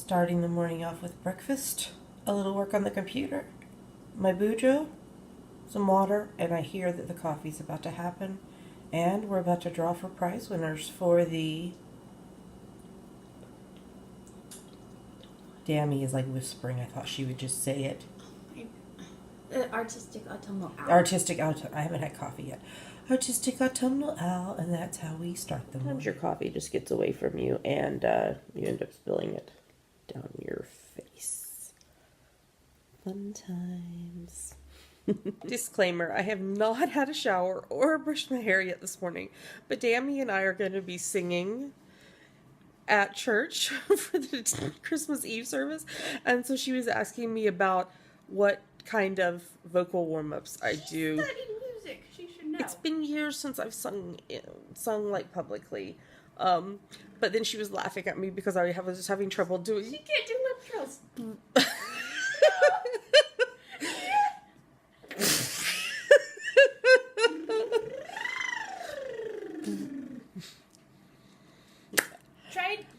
Starting the morning off with breakfast, a little work on the computer, my bujo, some water, and I hear that the coffee's about to happen, and we're about to draw for prize winners for the... Dammy is like whispering. I thought she would just say it. Artistic autumnal owl. Artistic autumn. I haven't had coffee yet. Artistic autumnal owl, and that's how we start the morning. Sometimes your coffee just gets away from you, and you end up spilling it down your face. Fun times. Disclaimer, I have not had a shower or brushed my hair yet this morning, but Dammy and I are going to be singing at church for the Christmas Eve service, and so she was asking me about what kind of vocal warm-ups I do. She's studying music. She should know. It's been years since I've sung like publicly. But then she was laughing at me because I was just having trouble doing... She can't do lip trills.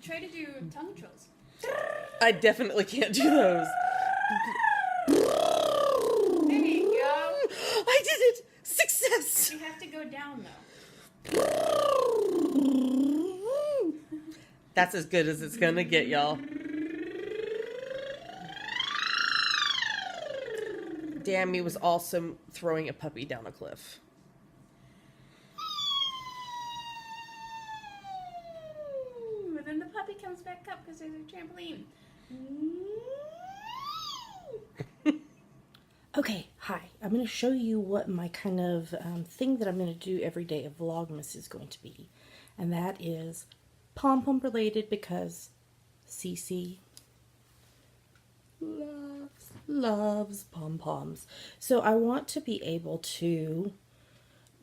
Try to do tongue trills. I definitely can't do those. There you go. I did it! Success! You have to go down, though. That's as good as it's gonna get, y'all. Dammy was also throwing a puppy down a cliff. And then the puppy comes back up because there's a trampoline. Okay, hi. I'm going to show you what my kind of thing that I'm going to do every day of Vlogmas is going to be. And that is pom-pom related because Cece loves pom-poms. So I want to be able to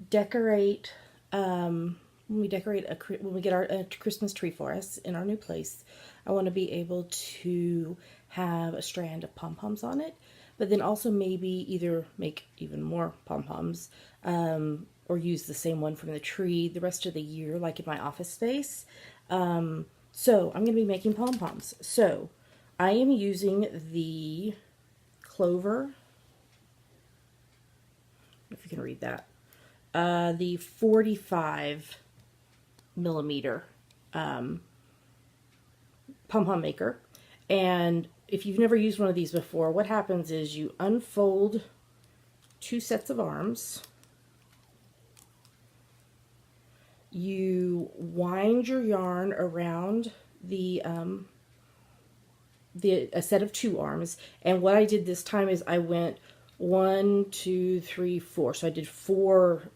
decorate, when we get our Christmas tree for us in our new place, I want to be able to have a strand of pom-poms on it. But then also maybe either make even more pom-poms or use the same one from the tree the rest of the year, like in my office space. So I'm going to be making pom-poms. So I am using the Clover, if you can read that, the 45 millimeter pom-pom maker. And if you've never used one of these before, what happens is you unfold two sets of arms. You wind your yarn around a set of two arms. And what I did this time is I went 1, 2, 3, 4. So I did four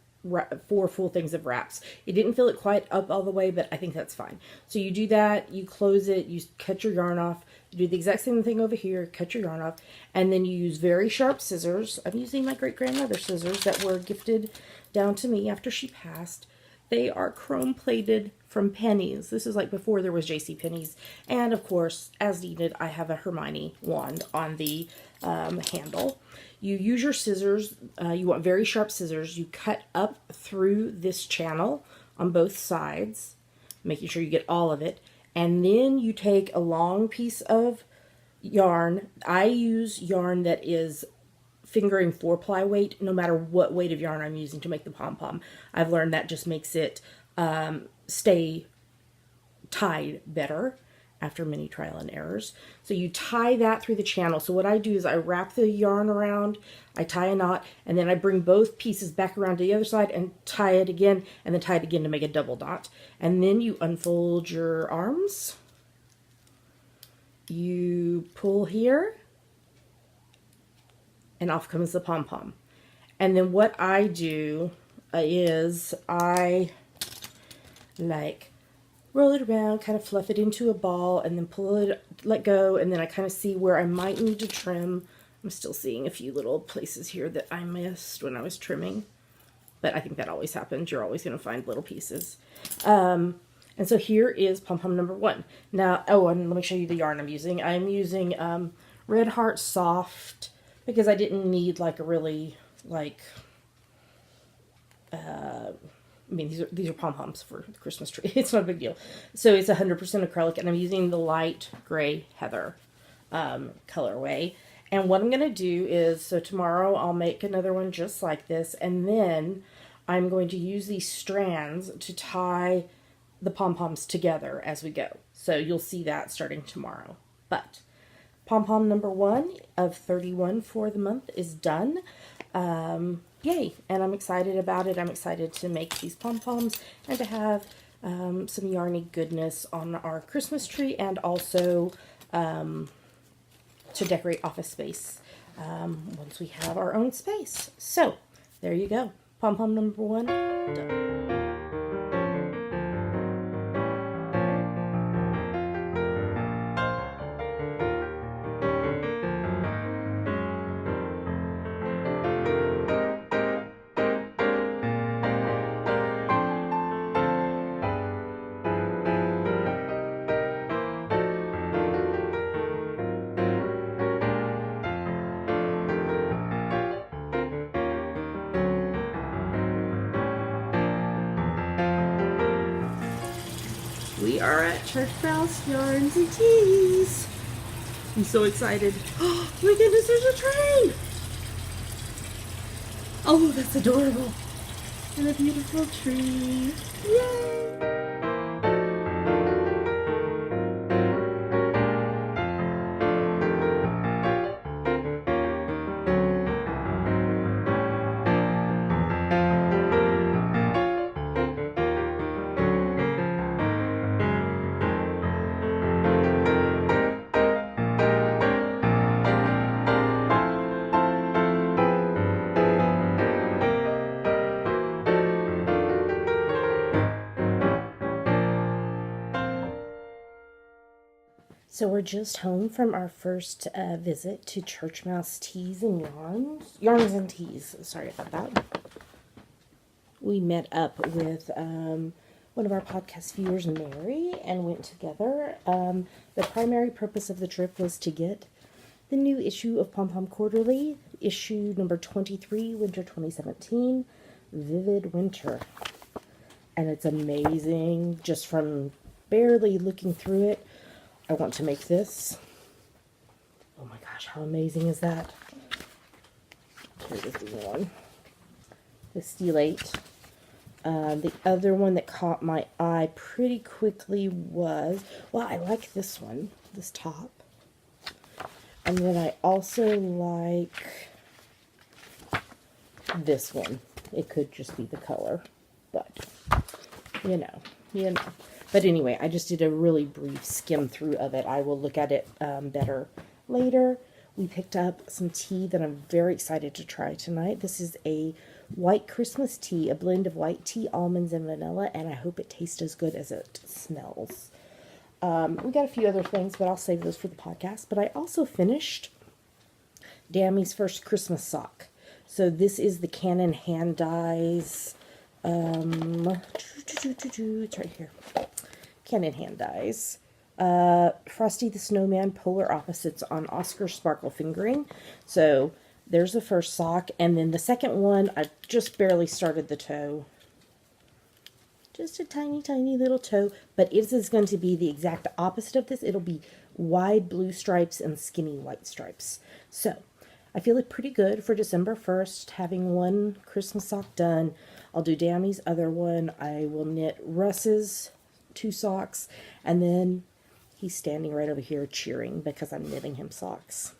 full things of wraps. It didn't fill it quite up all the way, but I think that's fine. So you do that, you close it, you cut your yarn off, you do the exact same thing over here, cut your yarn off, and then you use very sharp scissors. I'm using my great-grandmother's scissors that were gifted down to me after she passed. They are chrome-plated from Pennies. This is like before there was JCPenney's. And of course, as needed, I have a Hermione wand on the handle. You use your scissors. You want very sharp scissors. You cut up through this channel on both sides, making sure you get all of it. And then you take a long piece of yarn. I use yarn that is fingering 4-ply weight, no matter what weight of yarn I'm using to make the pom-pom. I've learned that just makes it stay tied better after many trial and errors. So you tie that through the channel. So what I do is I wrap the yarn around, I tie a knot, and then I bring both pieces back around to the other side and tie it again, and then tie it again to make a double knot. And then you unfold your arms. You pull here, and off comes the pom-pom. And then what I do is I roll it around, kind of fluff it into a ball, and then pull it, let go, and then I kind of see where I might need to trim. I'm still seeing a few little places here that I missed when I was trimming, but I think that always happens. You're always going to find little pieces. And so here is pom-pom number 1. Now, and let me show you the yarn I'm using. I'm using Red Heart Soft because I didn't need like a really I mean, these are pom-poms for the Christmas tree. It's not a big deal. So it's 100% acrylic, and I'm using the light gray heather colorway. And what I'm going to do is, so tomorrow I'll make another one just like this, and then I'm going to use these strands to tie the pom-poms together as we go. So you'll see that starting tomorrow. But pom-pom number 1 of 31 for the month is done. Yay! And I'm excited about it. I'm excited to make these pom-poms and to have some yarny goodness on our Christmas tree, and also to decorate office space once we have our own space. So there you go. Pom-pom number 1 done. We are at Church Mouse Yarns and Teas. I'm so excited. Oh my goodness, there's a train! Oh, that's adorable. And a beautiful tree. Yay! So we're just home from our first visit to Church Mouse Teas and Yarns and Teas. Sorry about that. We met up with one of our podcast viewers, Mary, and went together. The primary purpose of the trip was to get the new issue of Pom Pom Quarterly, issue number 23, Winter 2017, Vivid Winter. And it's amazing, just from barely looking through it. I want to make this. Oh my gosh, how amazing is that? Here is the one. The Steelate. The other one that caught my eye pretty quickly was, well, I like this one, this top. And then I also like this one. It could just be the color, but you know. But anyway, I just did a really brief skim through of it. I will look at it better later. We picked up some tea that I'm very excited to try tonight. This is a white Christmas tea, a blend of white tea, almonds, and vanilla, and I hope it tastes as good as it smells. We got a few other things, but I'll save those for the podcast. But I also finished Dammy's first Christmas sock. So this is the Canon hand dyes. It's right here. Canon hand dyes. Frosty the Snowman Polar Opposites on Oscar Sparkle Fingering. So there's the first sock, and then the second one, I just barely started the toe. Just a tiny, tiny little toe, but it is going to be the exact opposite of this. It'll be wide blue stripes and skinny white stripes. So I feel like pretty good for December 1st, having one Christmas sock done. I'll do Dammy's other one. I will knit Russ's 2 socks, and then he's standing right over here cheering because I'm knitting him socks.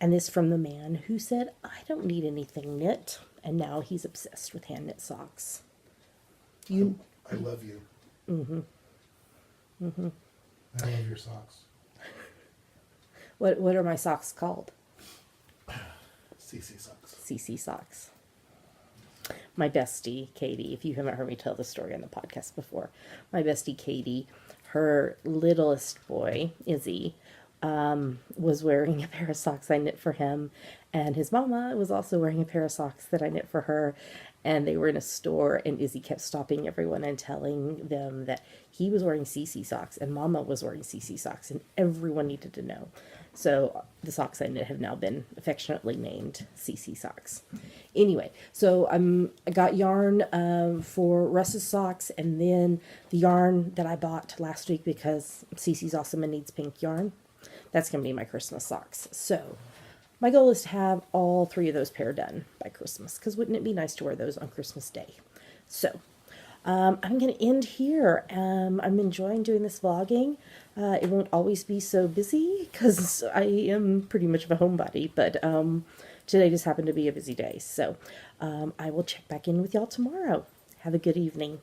And this from the man who said, I don't need anything knit, and now he's obsessed with hand knit socks. I love you. Mm-hmm. Mm-hmm. I love your socks. What are my socks called? CC socks. CC socks. My bestie, Katie, if you haven't heard me tell the story on the podcast before, my bestie, Katie, her littlest boy, Izzy, was wearing a pair of socks I knit for him, and his mama was also wearing a pair of socks that I knit for her, and they were in a store, and Izzy kept stopping everyone and telling them that he was wearing CC socks, and mama was wearing CC socks, and everyone needed to know. So the socks I knit have now been affectionately named CC socks. Anyway, so I got yarn for Russ's socks, and then the yarn that I bought last week because CC's awesome and needs pink yarn. That's going to be my Christmas socks. So my goal is to have all 3 of those pair done by Christmas, because wouldn't it be nice to wear those on Christmas Day? So I'm going to end here. I'm enjoying doing this vlogging. It won't always be so busy because I am pretty much of a homebody, but today just happened to be a busy day. So I will check back in with y'all tomorrow. Have a good evening.